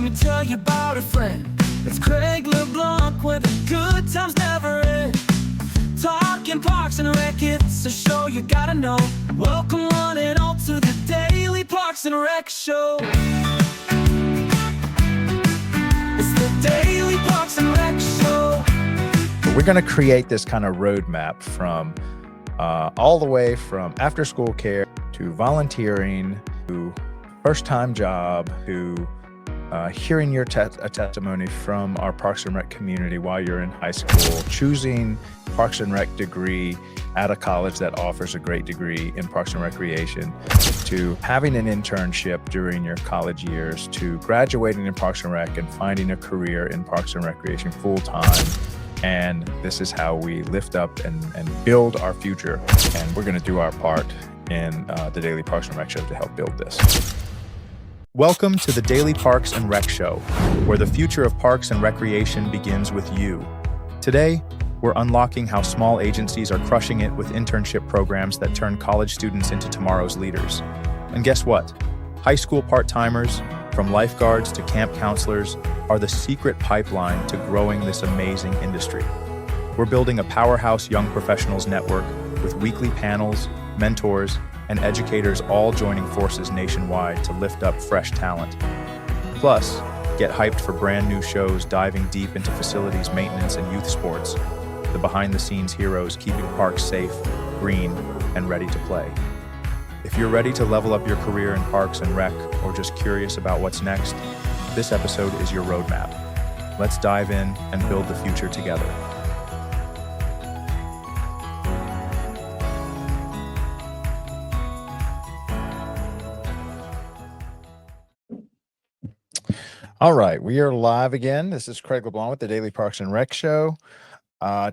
me tell you about a friend. It's Craig LeBlanc where the good times never end. Talking Parks and Rec, it's a show you gotta know. Welcome one and all to the Daily Parks and Rec Show. It's the Daily Parks and Rec Show. We're going to create this kind of roadmap from all the way from after school care to volunteering to first-time job to hearing your testimony from our Parks and Rec community while you're in high school, choosing Parks and Rec degree at a college that offers a great degree in Parks and Recreation, to having an internship during your college years, to graduating in Parks and Rec and finding a career in Parks and Recreation full-time. And this is how we lift up and build our future. And we're going to do our part in the Daily Parks and Rec Show to help build this. Welcome to the Daily Parks and Rec Show, where the future of parks and recreation begins with you. Today, we're unlocking how small agencies are crushing it with internship programs that turn college students into tomorrow's leaders. And guess what? High school part-timers, from lifeguards to camp counselors, are the secret pipeline to growing this amazing industry. We're building a powerhouse young professionals network with weekly panels, mentors, and educators all joining forces nationwide to lift up fresh talent. Plus, get hyped for brand new shows diving deep into facilities maintenance and youth sports, the behind-the-scenes heroes keeping parks safe, green, and ready to play. If you're ready to level up your career in Parks and Rec or just curious about what's next, this episode is your roadmap. Let's dive in and build the future together. All right, we are live again. This is Craig LeBlanc with the Daily Parks and Rec Show.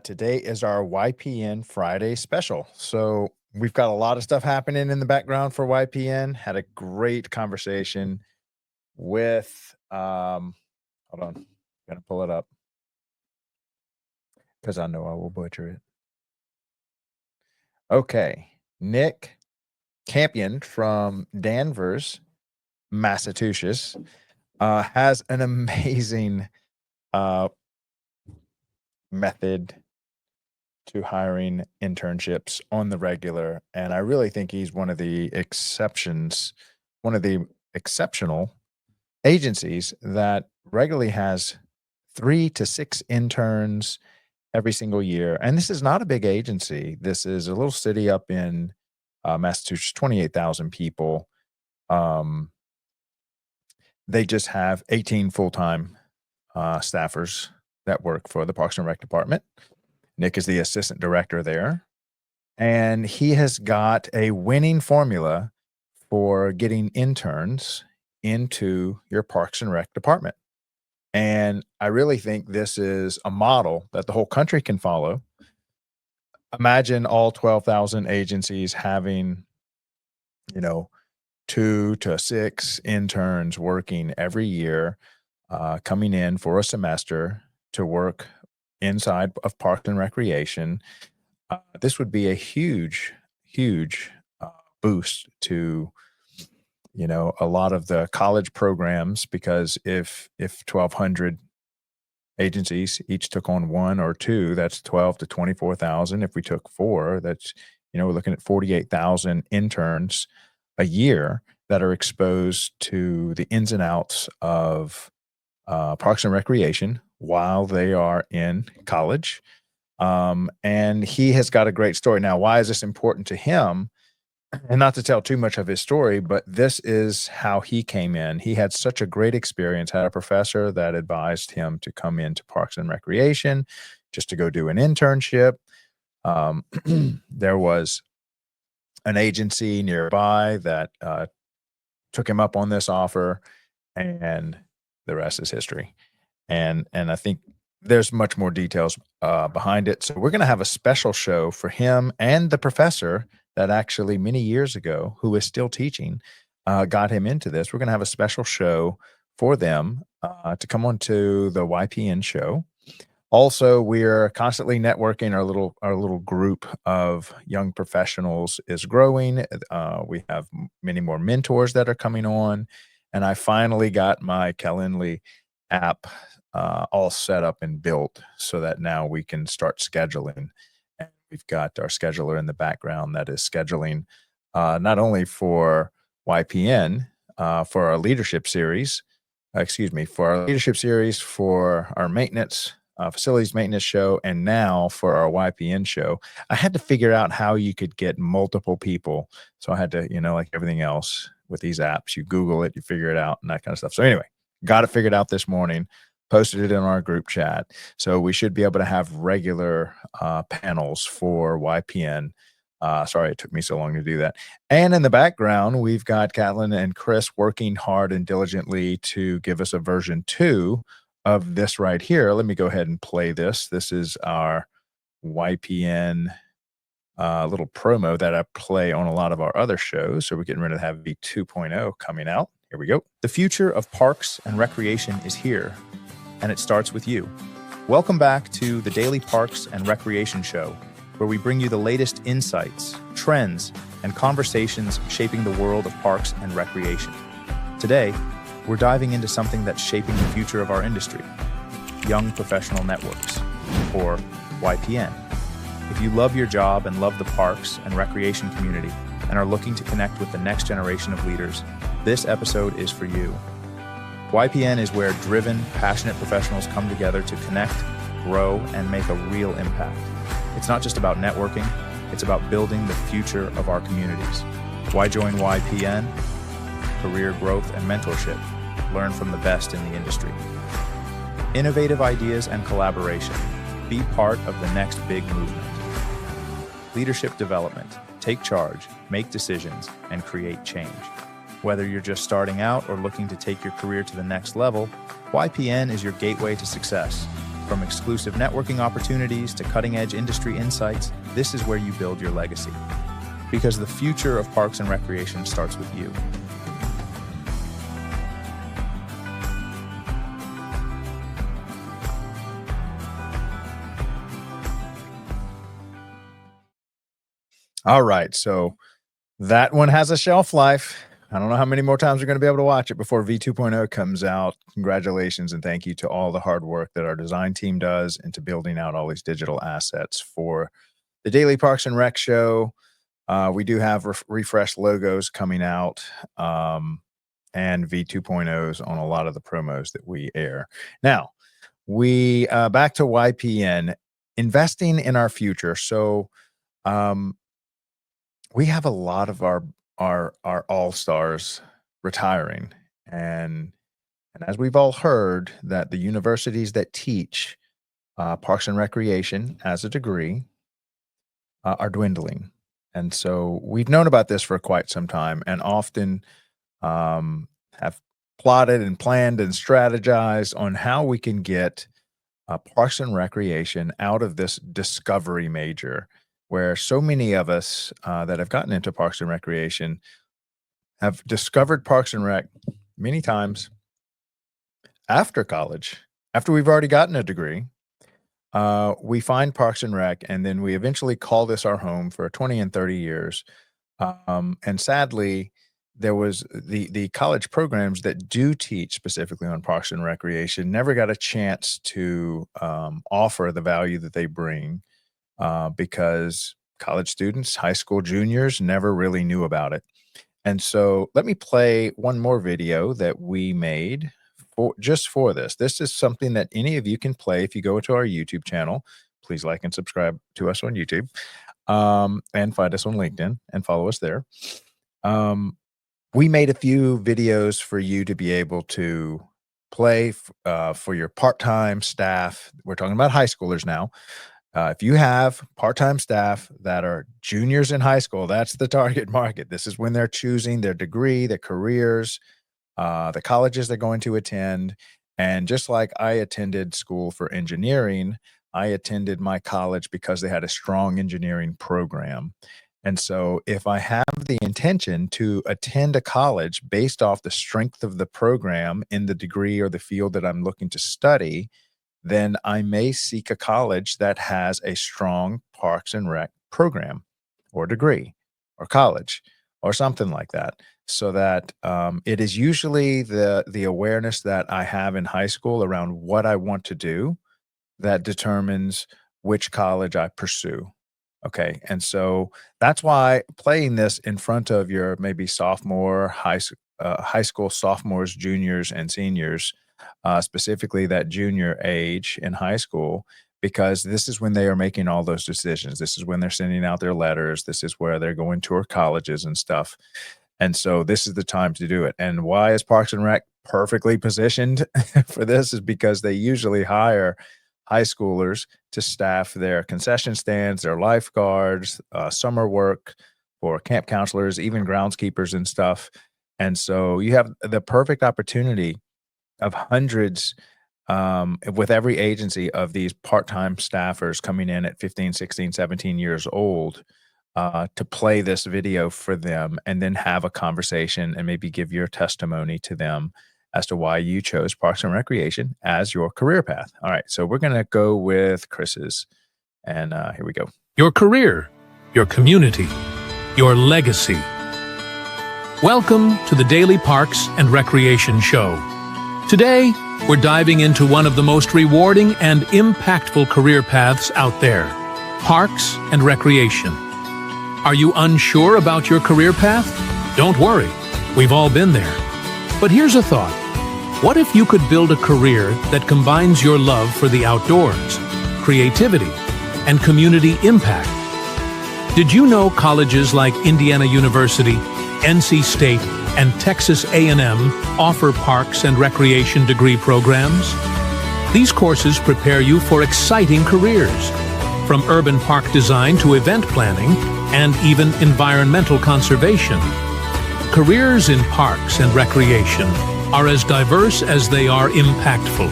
Today is our YPN Friday special. So we've got a lot of stuff happening in the background for YPN. Had a great conversation with, hold on, I'm going to pull it up because I know I will butcher it. Okay, Nick Campion from Danvers, Massachusetts, has an amazing method to hiring internships on the regular. And I really think he's one of the exceptional agencies that regularly has 3 to 6 interns every single year. And this is not a big agency. This is a little city up in Massachusetts, 28,000 people. They just have 18 full-time staffers that work for the Parks and Rec department. Nick is the assistant director there. And he has got a winning formula for getting interns into your Parks and Rec department. And I really think this is a model that the whole country can follow. Imagine all 12,000 agencies having, 2 to 6 interns working every year, coming in for a semester to work inside of Parks and Recreation. This would be a huge boost to, a lot of the college programs, because if 1,200 agencies each took on 1 or 2, that's 12 to 24,000. If we took 4, that's, we're looking at 48,000 interns a year that are exposed to the ins and outs of Parks and Recreation while they are in college. And he has got a great story. Now, why is this important to him? And not to tell too much of his story, but this is how he came in. He had such a great experience, had a professor that advised him to come into Parks and Recreation just to go do an internship. There was an agency nearby that took him up on this offer, and the rest is history. And I think there's much more details behind it. So we're going to have a special show for him and the professor that actually many years ago, who is still teaching, got him into this. We're going to have a special show for them to come on to the YPN show. Also, we're constantly networking. Our little group of young professionals is growing. We have many more mentors that are coming on, And I finally got my Calendly app all set up and built so that now we can start scheduling. And we've got our scheduler in the background that is scheduling not only for YPN, for our leadership series, for our maintenance, facilities maintenance show, and now for our YPN show. I had to figure out how you could get multiple people. So I had to, like everything else with these apps, you Google it, you figure it out, and that kind of stuff. So anyway, got it figured out this morning, posted it in our group chat. So we should be able to have regular panels for YPN. Sorry it took me so long to do that. And in the background, we've got Catlin and Chris working hard and diligently to give us a version 2 of this right here. Let me go ahead and play this. This is our YPN little promo that I play on a lot of our other shows. So we're getting ready to have V2.0 coming out. Here we go. The future of parks and recreation is here, and it starts with you. Welcome back to the Daily Parks and Recreation Show, where we bring you the latest insights, trends, and conversations shaping the world of parks and recreation. Today, we're diving into something that's shaping the future of our industry, Young Professional Networks, or YPN. If you love your job and love the parks and recreation community and are looking to connect with the next generation of leaders, this episode is for you. YPN is where driven, passionate professionals come together to connect, grow, and make a real impact. It's not just about networking, it's about building the future of our communities. Why join YPN? Career growth and mentorship. Learn from the best in the industry. Innovative ideas and collaboration. Be part of the next big movement. Leadership development. Take charge, make decisions, and create change. Whether you're just starting out or looking to take your career to the next level, YPN is your gateway to success. From exclusive networking opportunities to cutting-edge industry insights, this is where you build your legacy. Because the future of parks and recreation starts with you. All right, so that one has a shelf life. I don't know how many more times we're going to be able to watch it before V2.0 comes out. Congratulations and thank you to all the hard work that our design team does into building out all these digital assets for the Daily Parks and Rec Show. We do have refreshed logos coming out and V2.0s on a lot of the promos that we air. Now, we back to YPN, investing in our future. So we have a lot of our all-stars retiring. And as we've all heard, that the universities that teach Parks and Recreation as a degree are dwindling. And so we've known about this for quite some time and often have plotted and planned and strategized on how we can get Parks and Recreation out of this discovery major, where so many of us that have gotten into Parks and Recreation have discovered Parks and Rec many times after college, after we've already gotten a degree. We find Parks and Rec, and then we eventually call this our home for 20 and 30 years. And sadly, there was the college programs that do teach specifically on Parks and Recreation never got a chance to offer the value that they bring because college students, high school juniors, never really knew about it. And so let me play one more video that we made just for this. This is something that any of you can play if you go to our YouTube channel. Please like and subscribe to us on YouTube and find us on LinkedIn and follow us there. We made a few videos for you to be able to play for your part-time staff. We're talking about high schoolers now. If you have part-time staff that are juniors in high school, that's the target market. This is when they're choosing their degree, their careers, the colleges they're going to attend. And just like I attended school for engineering, I attended my college because they had a strong engineering program. And so if I have the intention to attend a college based off the strength of the program in the degree or the field that I'm looking to study, then I may seek a college that has a strong Parks and Rec program or degree or college or something like that. so that it is usually the awareness that I have in high school around what I want to do that determines which college I pursue. Okay, and so that's why playing this in front of your maybe sophomore, high school sophomores, juniors, and seniors, specifically that junior age in high school, because this is when they are making all those decisions. This is when they're sending out their letters. This is where they're going to tour colleges and stuff. And so this is the time to do it. And why is Parks and Rec perfectly positioned for this is because they usually hire high schoolers to staff their concession stands, their lifeguards, summer work for camp counselors, even groundskeepers and stuff. And so you have the perfect opportunity of hundreds with every agency of these part-time staffers coming in at 15, 16, 17 years old to play this video for them and then have a conversation and maybe give your testimony to them as to why you chose Parks and Recreation as your career path. All right, so we're going to go with Chris's, and here we go. Your career, your community, your legacy. Welcome to the Daily Parks and Recreation Show. Today, we're diving into one of the most rewarding and impactful career paths out there, Parks and Recreation. Are you unsure about your career path? Don't worry, we've all been there. But here's a thought. What if you could build a career that combines your love for the outdoors, creativity, and community impact? Did you know colleges like Indiana University, NC State, and Texas A&M offer Parks and Recreation degree programs? These courses prepare you for exciting careers, from urban park design to event planning, and even environmental conservation. Careers in parks and recreation are as diverse as they are impactful.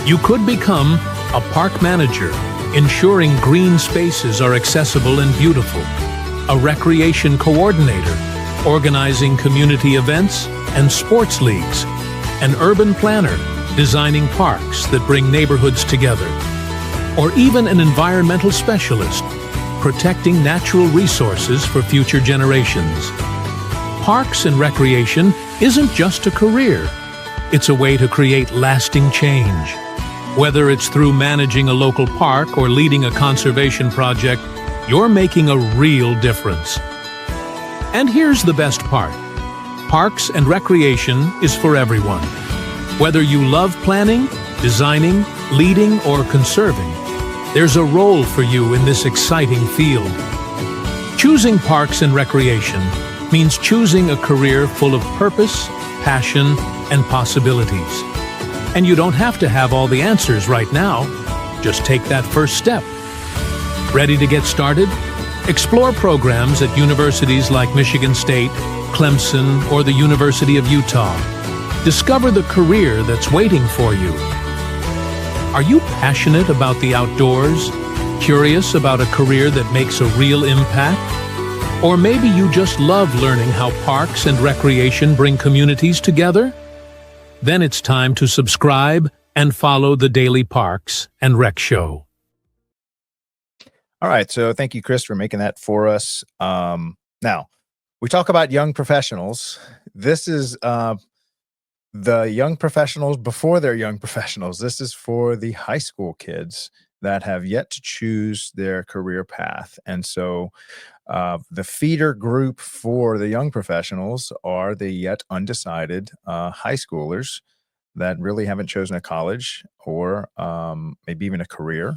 You could become a park manager, ensuring green spaces are accessible and beautiful, a recreation coordinator, organizing community events and sports leagues, an urban planner, designing parks that bring neighborhoods together, or even an environmental specialist, protecting natural resources for future generations. Parks and Recreation isn't just a career, it's a way to create lasting change. Whether it's through managing a local park or leading a conservation project, you're making a real difference. And here's the best part. Parks and Recreation is for everyone. Whether you love planning, designing, leading, or conserving, there's a role for you in this exciting field. Choosing Parks and Recreation means choosing a career full of purpose, passion, and possibilities. And you don't have to have all the answers right now. Just take that first step. Ready to get started? Explore programs at universities like Michigan State, Clemson, or the University of Utah. Discover the career that's waiting for you. Are you passionate about the outdoors? Curious about a career that makes a real impact? Or maybe you just love learning how parks and recreation bring communities together? Then it's time to subscribe and follow the Daily Parks and Rec Show. All right, so thank you, Chris, for making that for us. Now, we talk about young professionals. This is the young professionals before they're young professionals. This is for the high school kids that have yet to choose their career path. And so the feeder group for the young professionals are the yet undecided high schoolers that really haven't chosen a college or maybe even a career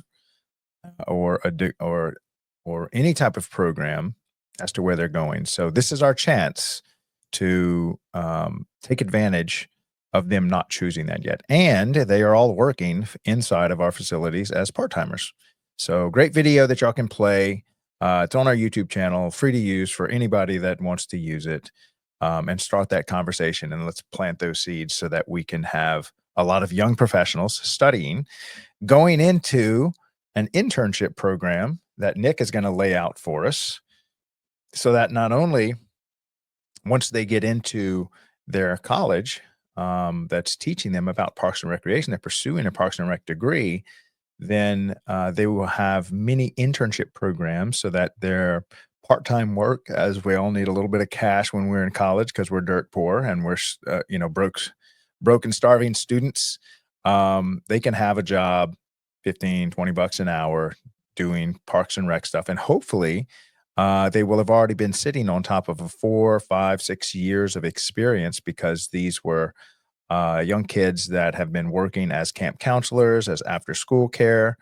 or any type of program as to where they're going. So this is our chance to take advantage of them not choosing that yet. And they are all working inside of our facilities as part-timers. So great video that y'all can play. It's on our YouTube channel, free to use for anybody that wants to use it, and start that conversation. And let's plant those seeds so that we can have a lot of young professionals studying, going into an internship program that Nick is going to lay out for us, so that not only once they get into their college that's teaching them about Parks and Recreation, they're pursuing a Parks and Rec degree, then they will have many internship programs so that their part-time work, as we all need a little bit of cash when we're in college because we're dirt poor and we're broke and starving students. They can have a job, 15, 20 bucks an hour doing parks and rec stuff, and hopefully they will have already been sitting on top of a 4, 5, 6 years of experience, because these were young kids that have been working as camp counselors, as after school care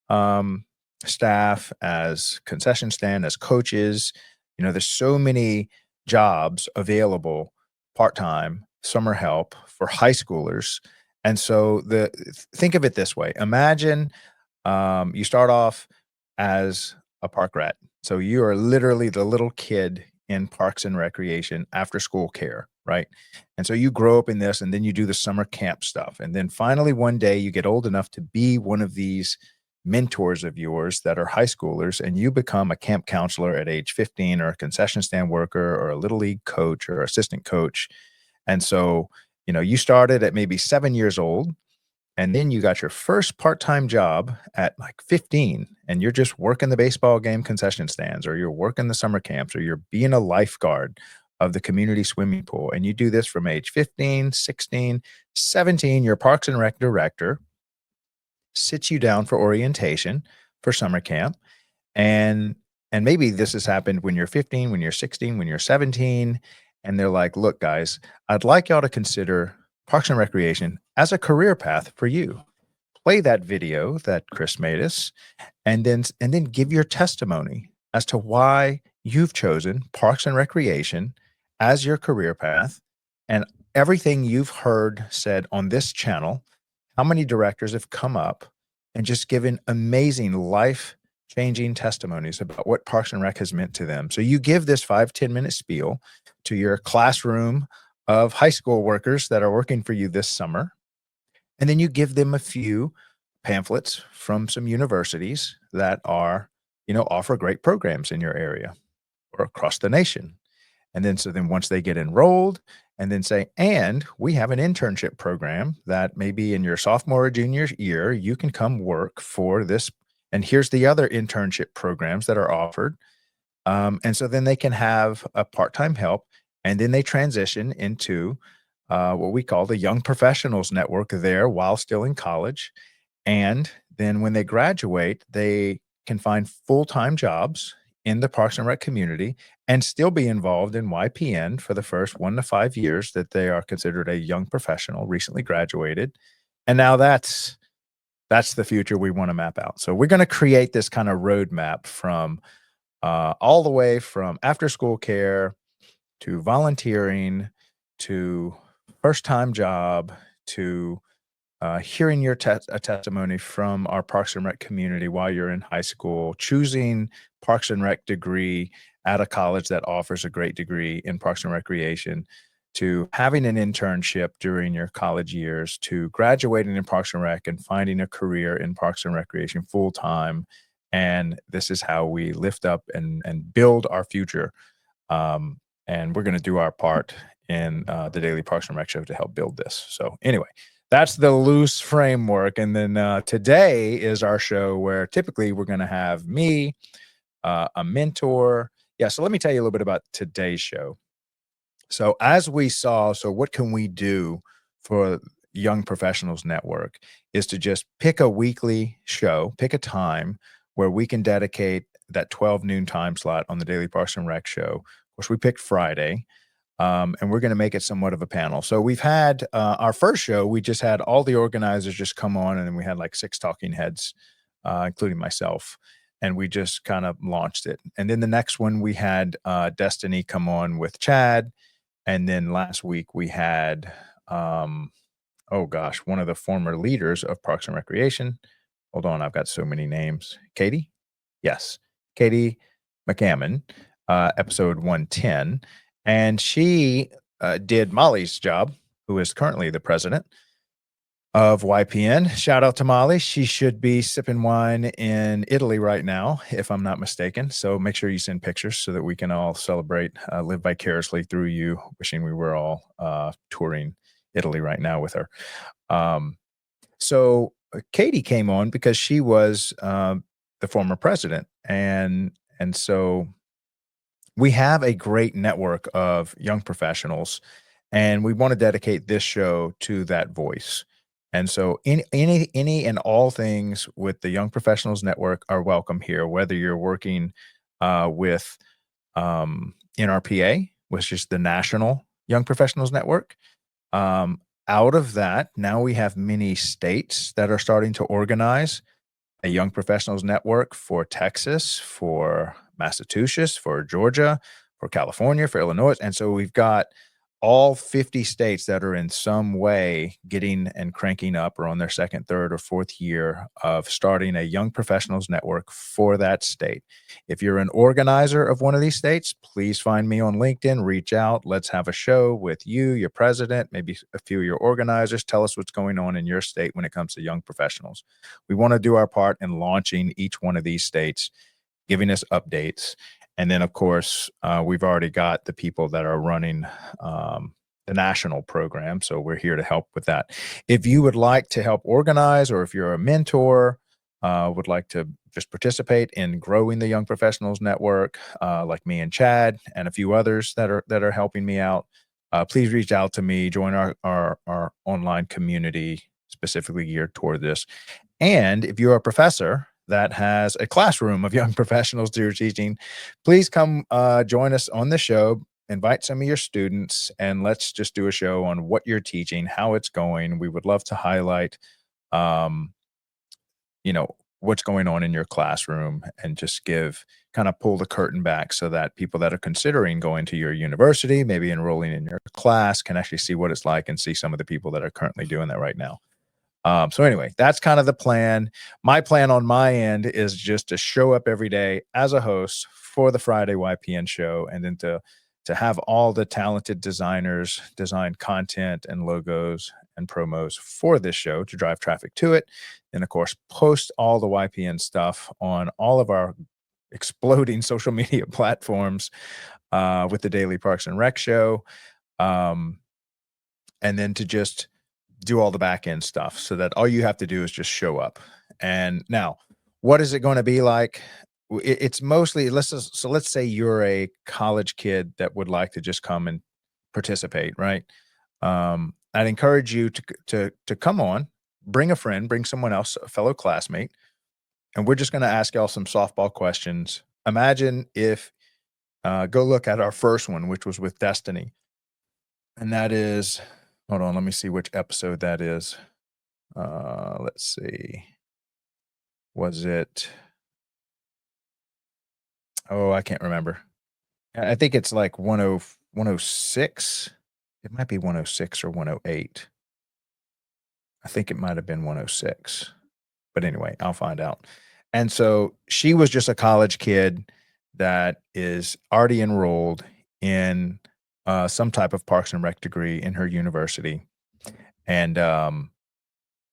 um, staff, as concession stand, as coaches. There's so many jobs available, part time, summer help for high schoolers. And so think of it this way: imagine you start off as a park rat. So you are literally the little kid in parks and recreation, after school care, right? And so you grow up in this, and then you do the summer camp stuff. And then finally, one day, you get old enough to be one of these mentors of yours that are high schoolers, and you become a camp counselor at age 15, or a concession stand worker, or a little league coach, or assistant coach. And so, you started at maybe 7 years old, and then you got your first part-time job at like 15, and you're just working the baseball game concession stands, or you're working the summer camps, or you're being a lifeguard of the community swimming pool. And you do this from age 15, 16, 17. Your Parks and Rec director sits you down for orientation for summer camp. And maybe this has happened when you're 15, when you're 16, when you're 17, and they're like, "Look, guys, I'd like y'all to consider Parks and Recreation as a career path for you. Play that video that Chris made us, and then give your testimony as to why you've chosen Parks and Recreation as your career path, and everything you've heard said on this channel. How many directors have come up and just given amazing life-changing testimonies about what Parks and Rec has meant to them?" So you give this 5-10 minute spiel to your classroom of high school workers that are working for you this summer, and then you give them a few pamphlets from some universities that offer great programs in your area or across the nation. And then once they get enrolled, and then say, "And we have an internship program that maybe in your sophomore or junior year, you can come work for this. And here's the other internship programs that are offered." And so then they can have a part-time help, and then they transition into what we call the Young Professionals Network there while still in college. And then when they graduate, they can find full-time jobs in the Parks and Rec community and still be involved in YPN for the first 1 to 5 years that they are considered a young professional, recently graduated. And now that's the future we want to map out. So we're going to create this kind of roadmap from all the way from after school care to volunteering to first time job to hearing a testimony from our Parks and Rec community while you're in high school, choosing Parks and Rec degree at a college that offers a great degree in Parks and Recreation, to having an internship during your college years, to graduating in Parks and Rec and finding a career in Parks and Recreation full time. And this is how we lift up and build our future. And we're going to do our part in the Daily Parks and Rec show to help build this. So anyway, that's the loose framework. And then today is our show where typically we're going to have me, a mentor. Yeah, so let me tell you a little bit about today's show. So as we saw, so what can we do for Young Professionals Network is to just pick a weekly show, pick a time where we can dedicate that 12 noon time slot on the Daily Parks and Rec show. Of course, we picked Friday. And we're going to make it somewhat of a panel. So we've had our first show, we just had all the organizers just come on, and then we had like 6 talking heads, including myself, and we just kind of launched it. And then the next one, we had Destiny come on with Chad. And then last week we had, oh gosh, one of the former leaders of Parks and Recreation. Hold on, I've got so many names. Katie? Yes, Katie McCammon, episode 110. And she did Molly's job, who is currently the president of YPN. Shout out to Molly. She should be sipping wine in Italy right now, if I'm not mistaken. So make sure you send pictures so that we can all celebrate, live vicariously through you, wishing we were all touring Italy right now with her. So Katie came on because she was the former president. And so we have a great network of young professionals, and we want to dedicate this show to that voice. And so any and all things with the Young Professionals Network are welcome here, whether you're working with NRPA, which is the National Young Professionals Network. Out of that, now we have many states that are starting to organize a Young Professionals Network for Texas, for Massachusetts, for Georgia, for California, for Illinois. And so we've got all 50 states that are in some way getting and cranking up or on their second, third, or fourth year of starting a Young Professionals Network for that state. If you're an organizer of one of these states, please find me on LinkedIn, reach out. Let's have a show with you, your president, maybe a few of your organizers. Tell us what's going on in your state when it comes to young professionals. We want to do our part in launching each one of these states, giving us updates. And then, of course, we've already got the people that are running the national program. So we're here to help with that. If you would like to help organize, or if you're a mentor, would like to just participate in growing the Young Professionals Network, like me and Chad and a few others that are helping me out, please reach out to me, join our online community specifically geared toward this. And if you're a professor that has a classroom of young professionals you're teaching, please come join us on the show. Invite some of your students, and let's just do a show on what you're teaching, how it's going. We would love to highlight, what's going on in your classroom, and just kind of pull the curtain back so that people that are considering going to your university, maybe enrolling in your class, can actually see what it's like and see some of the people that are currently doing that right now. So anyway, that's kind of the plan. My plan on my end is just to show up every day as a host for the Friday YPN show, and then to have all the talented designers design content and logos and promos for this show to drive traffic to it. And of course, post all the YPN stuff on all of our exploding social media platforms with the Daily Parks and Rec show. And then to just do all the back end stuff so that all you have to do is just show up. And now, what is it going to be like? It's mostly, let's say you're a college kid that would like to just come and participate, right? I'd encourage you to come on, bring a friend, bring someone else, a fellow classmate, and we're just going to ask y'all some softball questions. Imagine if, go look at our first one, which was with Destiny. And that is, hold on, let me see which episode that is. Let's see. Was it? Oh, I can't remember. I think it's like 106. It might be 106 or 108. I think it might have been 106. But anyway, I'll find out. And so she was just a college kid that is already enrolled in some type of Parks and Rec degree in her university. And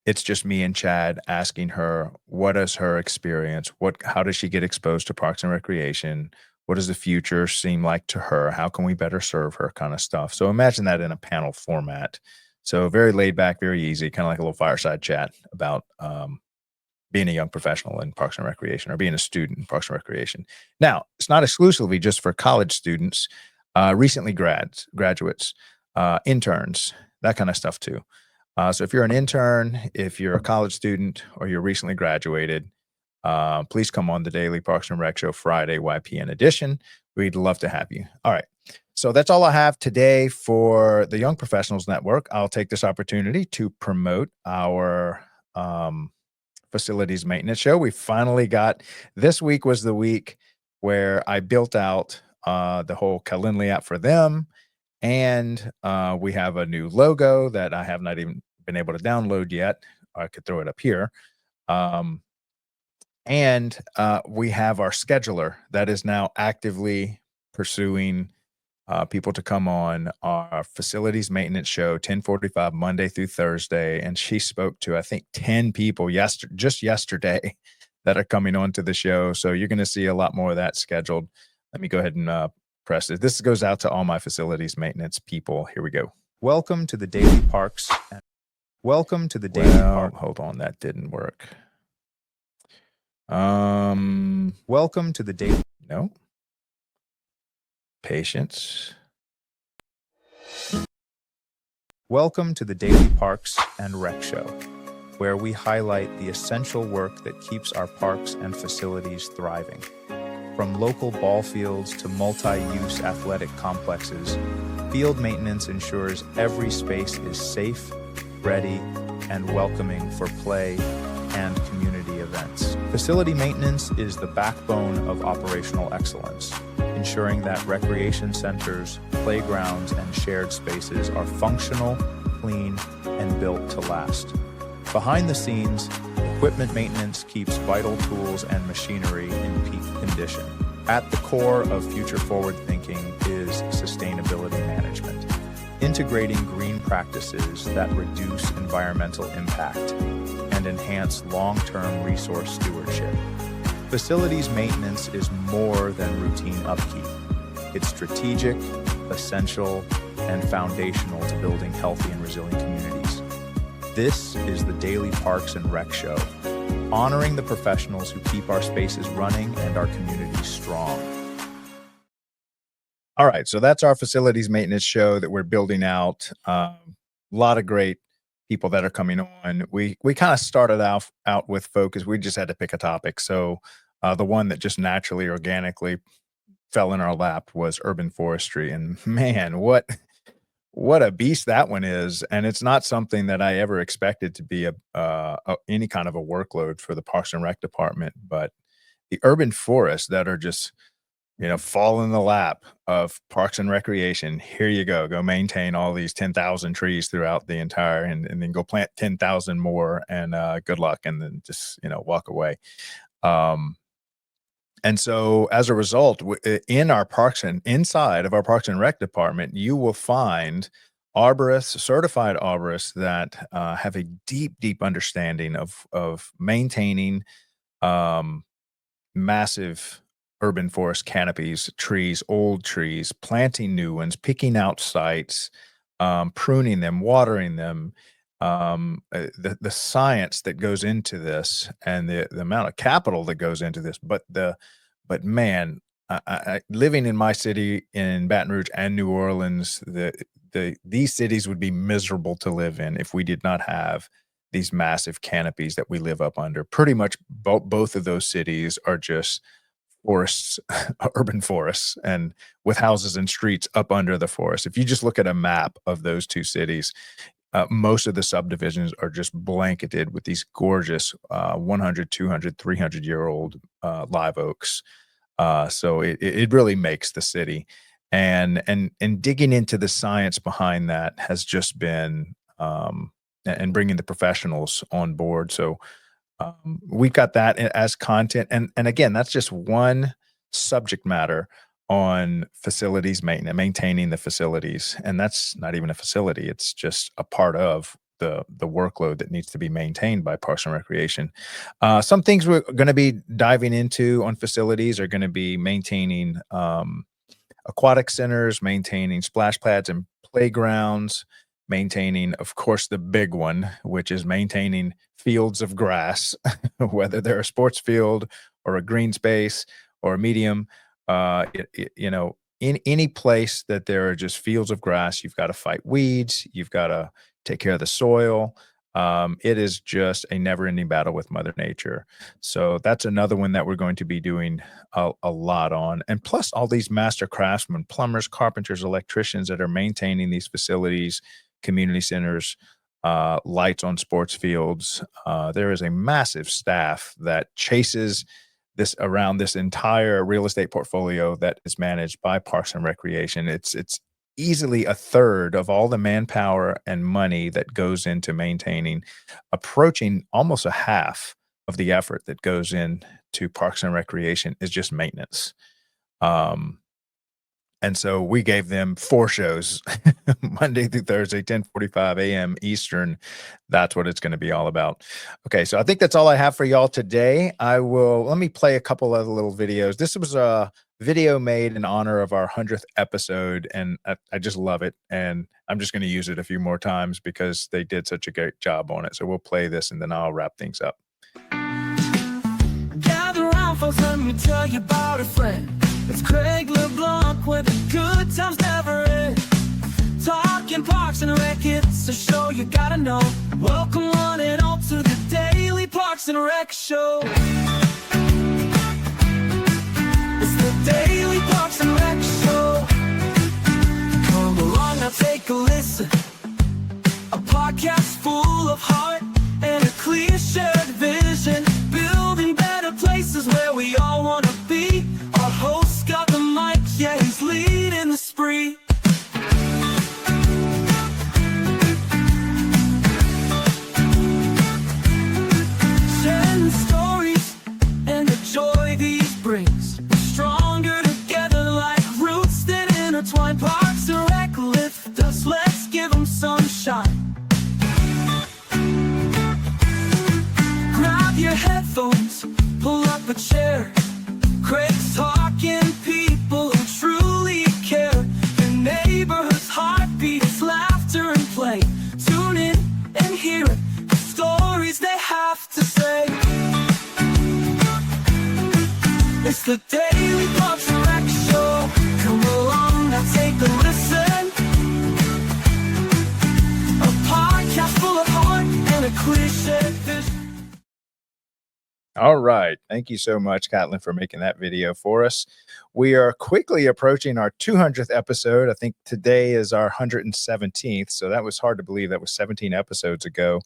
it's just me and Chad asking her, what is her experience? How does she get exposed to Parks and Recreation? What does the future seem like to her? How can we better serve her, kind of stuff? So imagine that in a panel format. So very laid back, very easy, kind of like a little fireside chat about being a young professional in Parks and Recreation, or being a student in Parks and Recreation. Now, it's not exclusively just for college students, recently graduates, interns, that kind of stuff too. So if you're an intern, if you're a college student, or you're recently graduated, please come on the Daily Parks and Rec Show Friday YPN edition. We'd love to have you. All right. So that's all I have today for the Young Professionals Network. I'll take this opportunity to promote our facilities maintenance show. We finally this week was the week where I built out the whole Calendly app for them. And we have a new logo that I have not even been able to download yet. I could throw it up here. And we have our scheduler that is now actively pursuing people to come on our facilities maintenance show, 10:45 Monday through Thursday. And she spoke to, I think, 10 people just yesterday that are coming on to the show. So you're going to see a lot more of that scheduled. Let me go ahead and press it. This goes out to all my facilities maintenance people. Here we go. Welcome to the Daily Parks. Welcome to the Daily Park. Hold on, that didn't work. Welcome to the Daily. No. Patience. Welcome to the Daily Parks and Rec Show, where we highlight the essential work that keeps our parks and facilities thriving. From local ball fields to multi-use athletic complexes, field maintenance ensures every space is safe, ready, and welcoming for play and community events. Facility maintenance is the backbone of operational excellence, ensuring that recreation centers, playgrounds, and shared spaces are functional, clean, and built to last. Behind the scenes, equipment maintenance keeps vital tools and machinery in peak condition. At the core of future-forward thinking is sustainability management, integrating green practices that reduce environmental impact and enhance long-term resource stewardship. Facilities maintenance is more than routine upkeep. It's strategic, essential, and foundational to building healthy and resilient communities. This is the Daily Parks and Rec Show, honoring the professionals who keep our spaces running and our communities strong. All right, so that's our facilities maintenance show that we're building out. A lot of great people that are coming on. We kind of started out with focus. We just had to pick a topic. So the one that just naturally, organically fell in our lap was urban forestry. And man, what a beast that one is. And it's not something that I ever expected to be any kind of a workload for the Parks and Rec department. But the urban forests that are just, fall in the lap of Parks and Recreation. Here you go maintain all these 10,000 trees throughout the entire, and then go plant 10,000 more, and good luck. And then just, walk away. And so as a result, inside of our Parks and Rec department, you will find certified arborists that have a deep understanding of maintaining massive urban forest canopies, trees, old trees, planting new ones, picking out sites, pruning them, watering them. The science that goes into this, and the amount of capital that goes into this, but man, living in my city in Baton Rouge and New Orleans, these cities would be miserable to live in if we did not have these massive canopies that we live up under. Pretty much both of those cities are just forests, urban forests, and with houses and streets up under the forest. If you just look at a map of those two cities, most of the subdivisions are just blanketed with these gorgeous 100, 200, 300-year-old live oaks. So it really makes the city. And digging into the science behind that has just been, and bringing the professionals on board. So we've got that as content. And again, that's just one subject matter on facilities maintenance, maintaining the facilities. And that's not even a facility. It's just a part of the workload that needs to be maintained by Parks and Recreation. Some things we're going to be diving into on facilities are going to be maintaining aquatic centers, maintaining splash pads and playgrounds, maintaining, of course, the big one, which is maintaining fields of grass, whether they're a sports field or a green space or a medium. In any place that there are just fields of grass, you've got to fight weeds, you've got to take care of the soil. It is just a never-ending battle with Mother Nature. So that's another one that we're going to be doing a lot on. And plus all these master craftsmen, plumbers, carpenters, electricians that are maintaining these facilities, community centers, lights on sports fields. There is a massive staff that chases this around this entire real estate portfolio that is managed by Parks and Recreation. It's easily a third of all the manpower and money that goes into maintaining, approaching almost a half of the effort that goes into Parks and Recreation is just maintenance. And so we gave them 4 shows, Monday through Thursday, 10:45 a.m. Eastern. That's what it's going to be all about. Okay, so I think that's all I have for y'all today. Let me play a couple other little videos. This was a video made in honor of our 100th episode, and I just love it. And I'm just going to use it a few more times because they did such a great job on it. So we'll play this, and then I'll wrap things up. Gather around, folks, let me tell you about a friend. It's Craig LeBlanc where the good times never end. Talking parks and rec, it's a show you gotta know. Welcome one and all to the Daily Parks and Rec Show. It's the Daily Parks and Rec Show. Come along now, take a listen. A podcast full of heart and a clear shared vision. Building better places where we all want to be. Our host got the mic, yeah, he's leading the spree. Sharing stories and the joy these brings. We're stronger together like roots that intertwine. Parks and Rec lift us, let's give them sunshine. Grab your headphones, pull up a chair. Craig's talking people who truly care. Your neighborhood's heartbeat is laughter and play. Tune in and hear it, the stories they have to say. It's the Daily Parks and Rec Show. Come along now, take a listen. A podcast full of heart and a clear shared vision. All right. Thank you so much, Catlin, for making that video for us. We are quickly approaching our 200th episode. I think today is our 117th. So that was hard to believe. That was 17 episodes ago.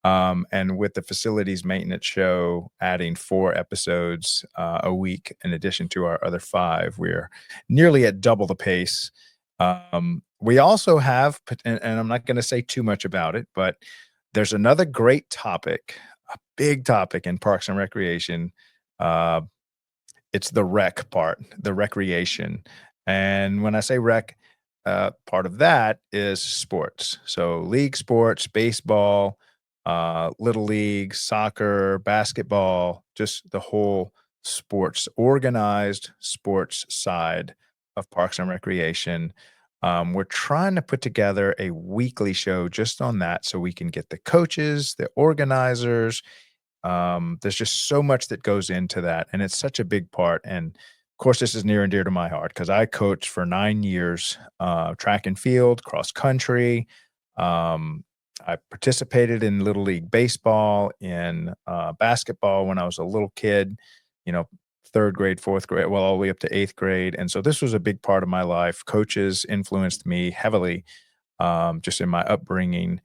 And with the facilities maintenance show adding 4 episodes a week in addition to our other 5, we're nearly at double the pace. We also have, and I'm not going to say too much about it, but there's another great topic, a big topic in Parks and Recreation. It's the rec part, the recreation. And when I say rec, part of that is sports. So league sports, baseball, little league, soccer, basketball, just the whole sports, organized sports side of Parks and Recreation. We're trying to put together a weekly show just on that so we can get the coaches, the organizers. There's just so much that goes into that, and it's such a big part. And of course, this is near and dear to my heart because I coached for 9 years, track and field, cross country. I participated in Little League baseball, in basketball when I was a little kid, 3rd grade, 4th grade, well, all the way up to 8th grade. And so this was a big part of my life. Coaches influenced me heavily just in my upbringing.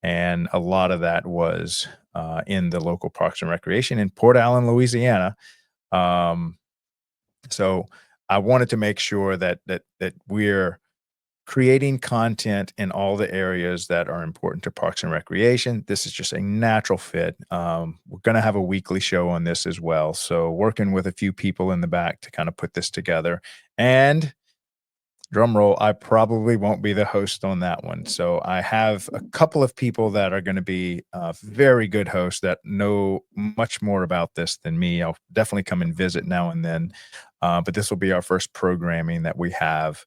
And a lot of that was in the local Parks and Recreation in Port Allen, Louisiana. So I wanted to make sure that we're creating content in all the areas that are important to Parks and Recreation. This is just a natural fit. We're going to have a weekly show on this as well. So working with a few people in the back to kind of put this together. And drum roll, I probably won't be the host on that one. So I have a couple of people that are going to be very good hosts that know much more about this than me. I'll definitely come and visit now and then. But this will be our first programming that we have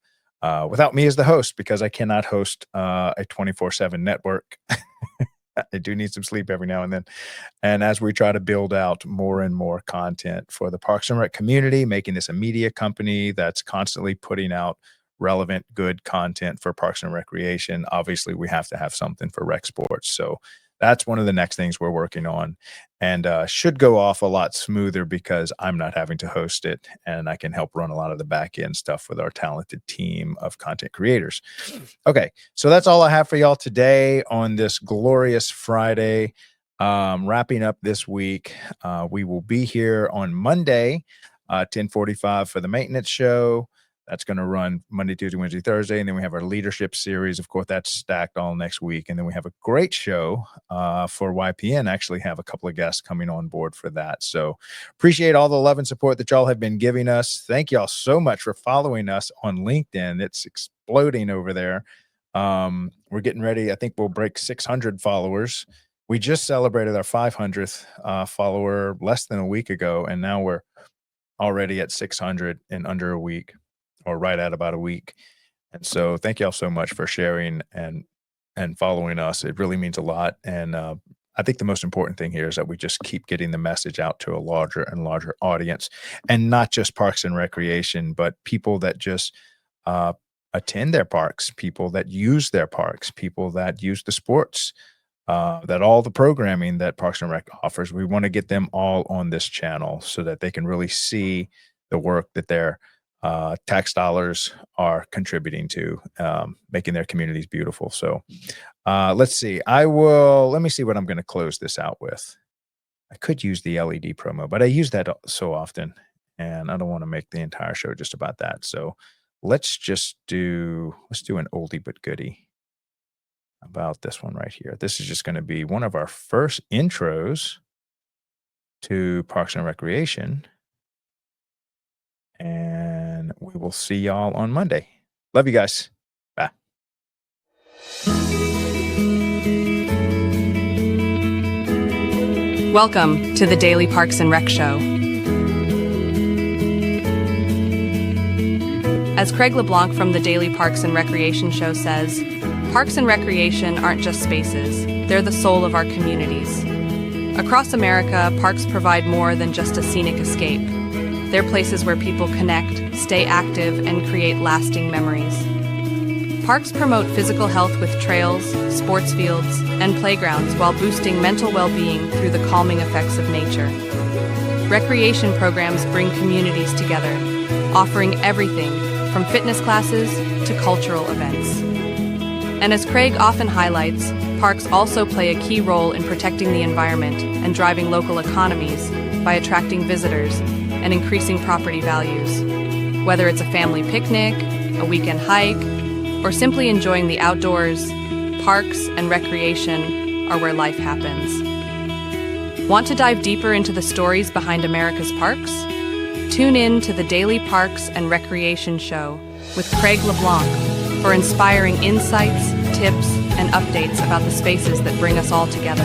without me as the host, because I cannot host a 24/7 network. I do need some sleep every now and then. And as we try to build out more and more content for the Parks and Rec community, making this a media company that's constantly putting out relevant, good content for Parks and Recreation, obviously we have to have something for rec sports. So that's one of the next things we're working on, and should go off a lot smoother because I'm not having to host it, and I can help run a lot of the back end stuff with our talented team of content creators. Okay, so that's all I have for y'all today on this glorious Friday. Wrapping up this week, we will be here on Monday, 10:45 for the maintenance show. That's going to run Monday, Tuesday, Wednesday, Thursday. And then we have our leadership series. Of course, that's stacked all next week. And then we have a great show for YPN. Actually have a couple of guests coming on board for that. So appreciate all the love and support that y'all have been giving us. Thank y'all so much for following us on LinkedIn. It's exploding over there. We're getting ready. I think we'll break 600 followers. We just celebrated our 500th follower less than a week ago. And now we're already at 600 in under a week, or right at about a week. And so thank y'all so much for sharing and following us. It really means a lot. And I think the most important thing here is that we just keep getting the message out to a larger and larger audience, and not just Parks and Recreation, but people that just attend their parks, people that use their parks, people that use the sports, that all the programming that Parks and Rec offers. We want to get them all on this channel so that they can really see the work that their tax dollars are contributing to, making their communities beautiful. So let's see. Let me see what I'm going to close this out with. I could use the LED promo, but I use that so often, and I don't want to make the entire show just about that. So let's do an oldie but goodie about this one right here. This is just going to be one of our first intros to Parks and Recreation. And we will see y'all on Monday. Love you guys. Bye. Welcome to the Daily Parks and Rec Show. As Craig LeBlanc from the Daily Parks and Recreation Show says, parks and recreation aren't just spaces, they're the soul of our communities. Across America, parks provide more than just a scenic escape. They're places where people connect, stay active, and create lasting memories. Parks promote physical health with trails, sports fields, and playgrounds while boosting mental well-being through the calming effects of nature. Recreation programs bring communities together, offering everything from fitness classes to cultural events. And as Craig often highlights, parks also play a key role in protecting the environment and driving local economies by attracting visitors and increasing property values. Whether it's a family picnic, a weekend hike, or simply enjoying the outdoors, parks and recreation are where life happens. Want to dive deeper into the stories behind America's parks? Tune in to the Daily Parks and Recreation Show with Craig LeBlanc for inspiring insights, tips, and updates about the spaces that bring us all together.